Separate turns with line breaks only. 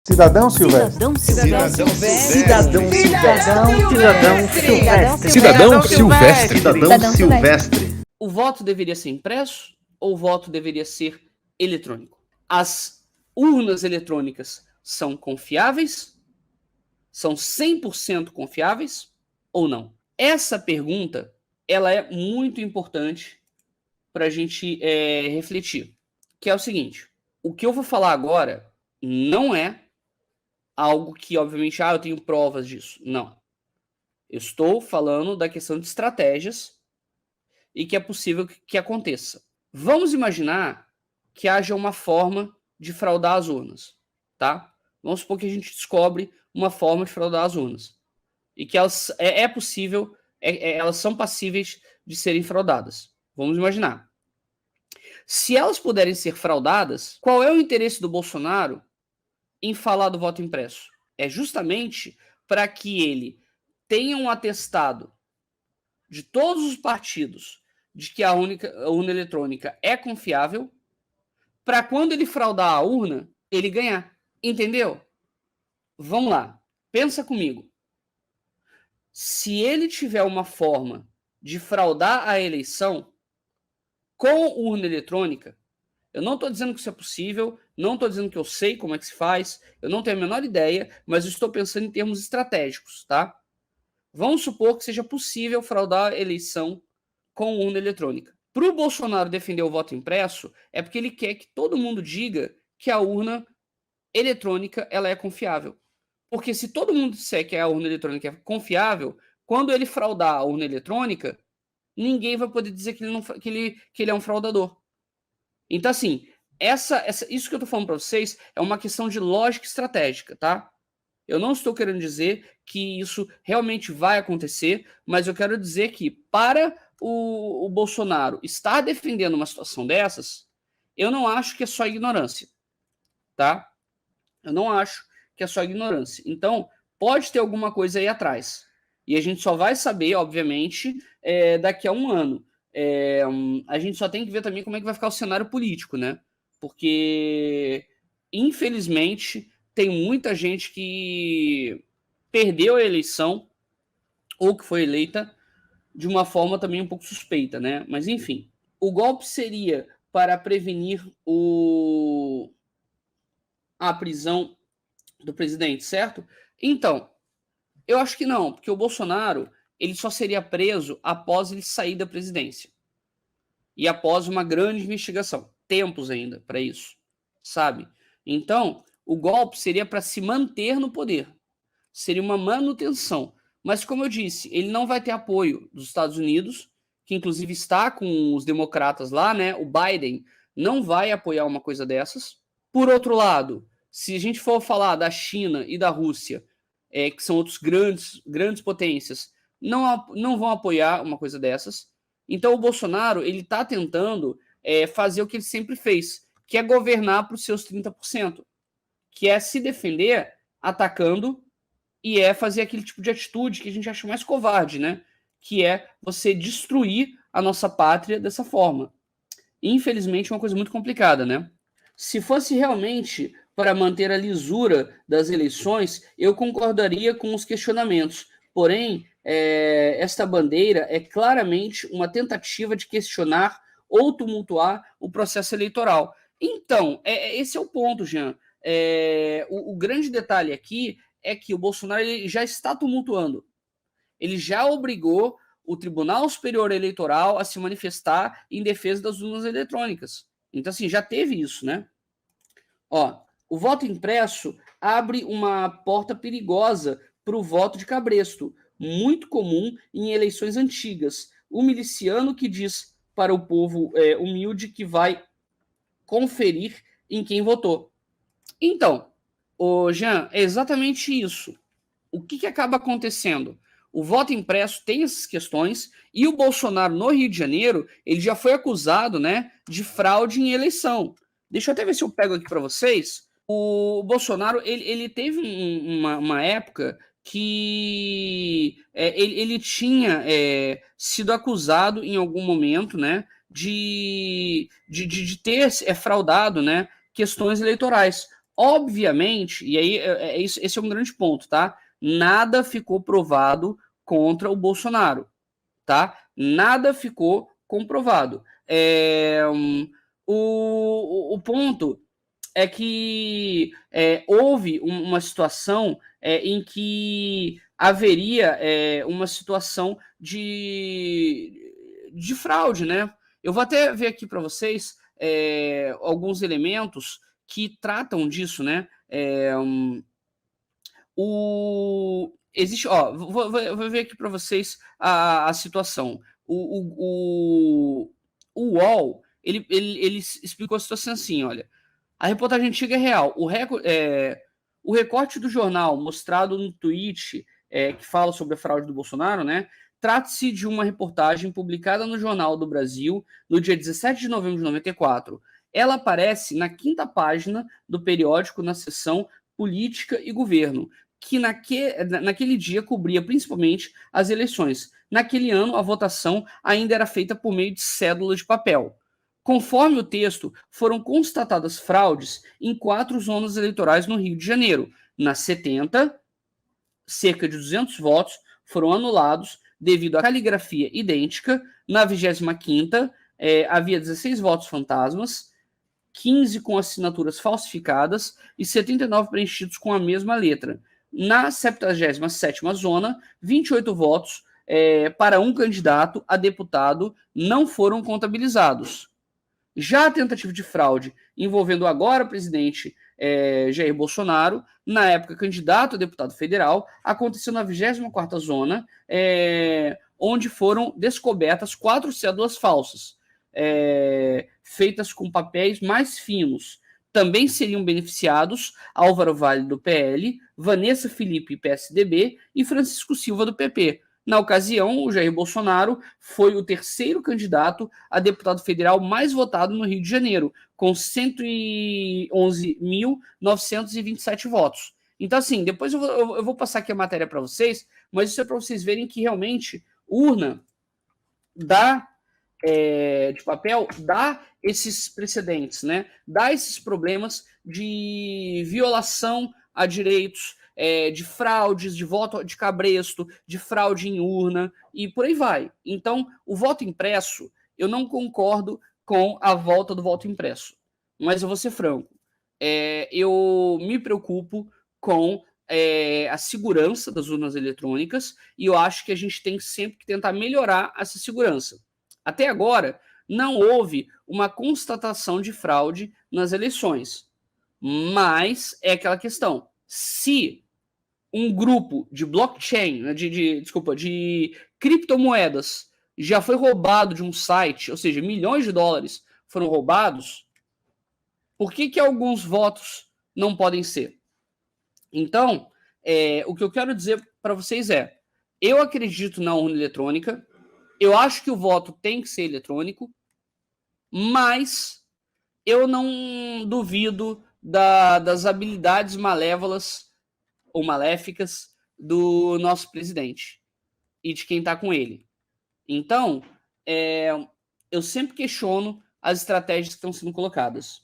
Cidadão Silvestre.
Cidadão Silvestre.
O voto deveria ser impresso ou o voto deveria ser eletrônico? As urnas eletrônicas são confiáveis? São 100% confiáveis ou não? Essa pergunta ela é muito importante para a gente refletir, que é o seguinte: o que eu vou falar agora não é algo que, obviamente, eu tenho provas disso. Não. Eu estou falando da questão de estratégias e que é possível que aconteça. Vamos imaginar que haja uma forma de fraudar as urnas, tá? Vamos supor que a gente descobre uma forma de fraudar as urnas e que elas é possível, elas são passíveis de serem fraudadas. Vamos imaginar. Se elas puderem ser fraudadas, qual é o interesse do Bolsonaro em falar do voto impresso? É justamente para que ele tenha um atestado de todos os partidos de que a urna eletrônica é confiável, para quando ele fraudar a urna, ele ganhar. Entendeu? Vamos lá. Pensa comigo. Se ele tiver uma forma de fraudar a eleição com urna eletrônica, eu não estou dizendo que isso é possível, não estou dizendo que eu sei como é que se faz, eu não tenho a menor ideia, mas eu estou pensando em termos estratégicos, tá? Vamos supor que seja possível fraudar a eleição com urna eletrônica. Para o Bolsonaro defender o voto impresso, é porque ele quer que todo mundo diga que a urna eletrônica ela é confiável. Porque se todo mundo disser que a urna eletrônica é confiável, quando ele fraudar a urna eletrônica, ninguém vai poder dizer que ele é um fraudador. Então, assim, isso que eu estou falando para vocês é uma questão de lógica estratégica, tá? Eu não estou querendo dizer que isso realmente vai acontecer, mas eu quero dizer que para o Bolsonaro estar defendendo uma situação dessas, eu não acho que é só ignorância, tá? Eu não acho que é só ignorância. Então, pode ter alguma coisa aí atrás. E a gente só vai saber, obviamente, daqui a um ano. A gente só tem que ver também como é que vai ficar o cenário político, né? Porque, infelizmente, tem muita gente que perdeu a eleição ou que foi eleita de uma forma também um pouco suspeita, né? Mas, enfim, o golpe seria para prevenir a prisão do presidente, certo? Então, eu acho que não, porque o Bolsonaro ele só seria preso após ele sair da presidência e após uma grande investigação. Tempos ainda para isso, sabe? Então, o golpe seria para se manter no poder. Seria uma manutenção. Mas, como eu disse, ele não vai ter apoio dos Estados Unidos, que inclusive está com os democratas lá, né? O Biden não vai apoiar uma coisa dessas. Por outro lado, se a gente for falar da China e da Rússia, que são outros grandes potências, não vão apoiar uma coisa dessas. Então o Bolsonaro ele está tentando fazer o que ele sempre fez, que é governar para os seus 30%, que é se defender atacando e é fazer aquele tipo de atitude que a gente acha mais covarde, né? Que é você destruir a nossa pátria dessa forma. Infelizmente é uma coisa muito complicada, né? Se fosse realmente para manter a lisura das eleições, eu concordaria com os questionamentos. Porém, esta bandeira é claramente uma tentativa de questionar ou tumultuar o processo eleitoral. Então, esse é o ponto, Jean. O grande detalhe aqui é que o Bolsonaro ele já está tumultuando. Ele já obrigou o Tribunal Superior Eleitoral a se manifestar em defesa das urnas eletrônicas. Então, assim, já teve isso, né? Ó, o voto impresso abre uma porta perigosa para o voto de cabresto, muito comum em eleições antigas. O miliciano que diz para o povo humilde que vai conferir em quem votou. Então, Jean, é exatamente isso. O que acaba acontecendo? O voto impresso tem essas questões e o Bolsonaro, no Rio de Janeiro, ele já foi acusado, né, de fraude em eleição. Deixa eu até ver se eu pego aqui para vocês. O Bolsonaro, ele teve uma época que ele tinha sido acusado em algum momento, né, de ter fraudado, né, questões eleitorais. Obviamente, e aí esse é um grande ponto, tá? Nada ficou provado contra o Bolsonaro, tá? Nada ficou comprovado. O ponto é que houve uma situação em que haveria uma situação de fraude, né? Eu vou até ver aqui para vocês alguns elementos que tratam disso, né? Existe, ó, vou ver aqui para vocês a situação. O UOL, ele explicou a situação assim, olha, a reportagem antiga é real. O recorte do jornal mostrado no tweet que fala sobre a fraude do Bolsonaro, né? Trata-se de uma reportagem publicada no Jornal do Brasil no dia 17 de novembro de 94. Ela aparece na quinta página do periódico na seção Política e Governo, que naquele dia cobria principalmente as eleições. Naquele ano, a votação ainda era feita por meio de cédulas de papel. Conforme o texto, foram constatadas fraudes em 4 zonas eleitorais no Rio de Janeiro. Nas 70, cerca de 200 votos foram anulados devido à caligrafia idêntica. Na 25ª, havia 16 votos fantasmas, 15 com assinaturas falsificadas e 79 preenchidos com a mesma letra. Na 77ª zona, 28 votos para um candidato a deputado não foram contabilizados. Já a tentativa de fraude envolvendo agora o presidente Jair Bolsonaro, na época candidato a deputado federal, aconteceu na 24ª zona, onde foram descobertas 4 cédulas falsas, feitas com papéis mais finos. Também seriam beneficiados Álvaro Vale, do PL, Vanessa Felipe, PSDB, e Francisco Silva, do PP. Na ocasião, o Jair Bolsonaro foi o terceiro candidato a deputado federal mais votado no Rio de Janeiro, com 111.927 votos. Então, assim, depois eu vou passar aqui a matéria para vocês, mas isso é para vocês verem que realmente urna de papel dá esses precedentes, né? Dá esses problemas de violação a direitos, de fraudes, de voto de cabresto, de fraude em urna e por aí vai. Então, o voto impresso, eu não concordo com a volta do voto impresso. Mas eu vou ser franco, eu me preocupo com a segurança das urnas eletrônicas e eu acho que a gente tem sempre que tentar melhorar essa segurança. Até agora, não houve uma constatação de fraude nas eleições, mas é aquela questão, se um grupo de blockchain, de criptomoedas já foi roubado de um site, ou seja, milhões de dólares foram roubados, por que alguns votos não podem ser? Então, o que eu quero dizer para vocês eu acredito na urna eletrônica, eu acho que o voto tem que ser eletrônico, mas eu não duvido das habilidades malévolas ou maléficas do nosso presidente e de quem está com ele. Então, eu sempre questiono as estratégias que estão sendo colocadas.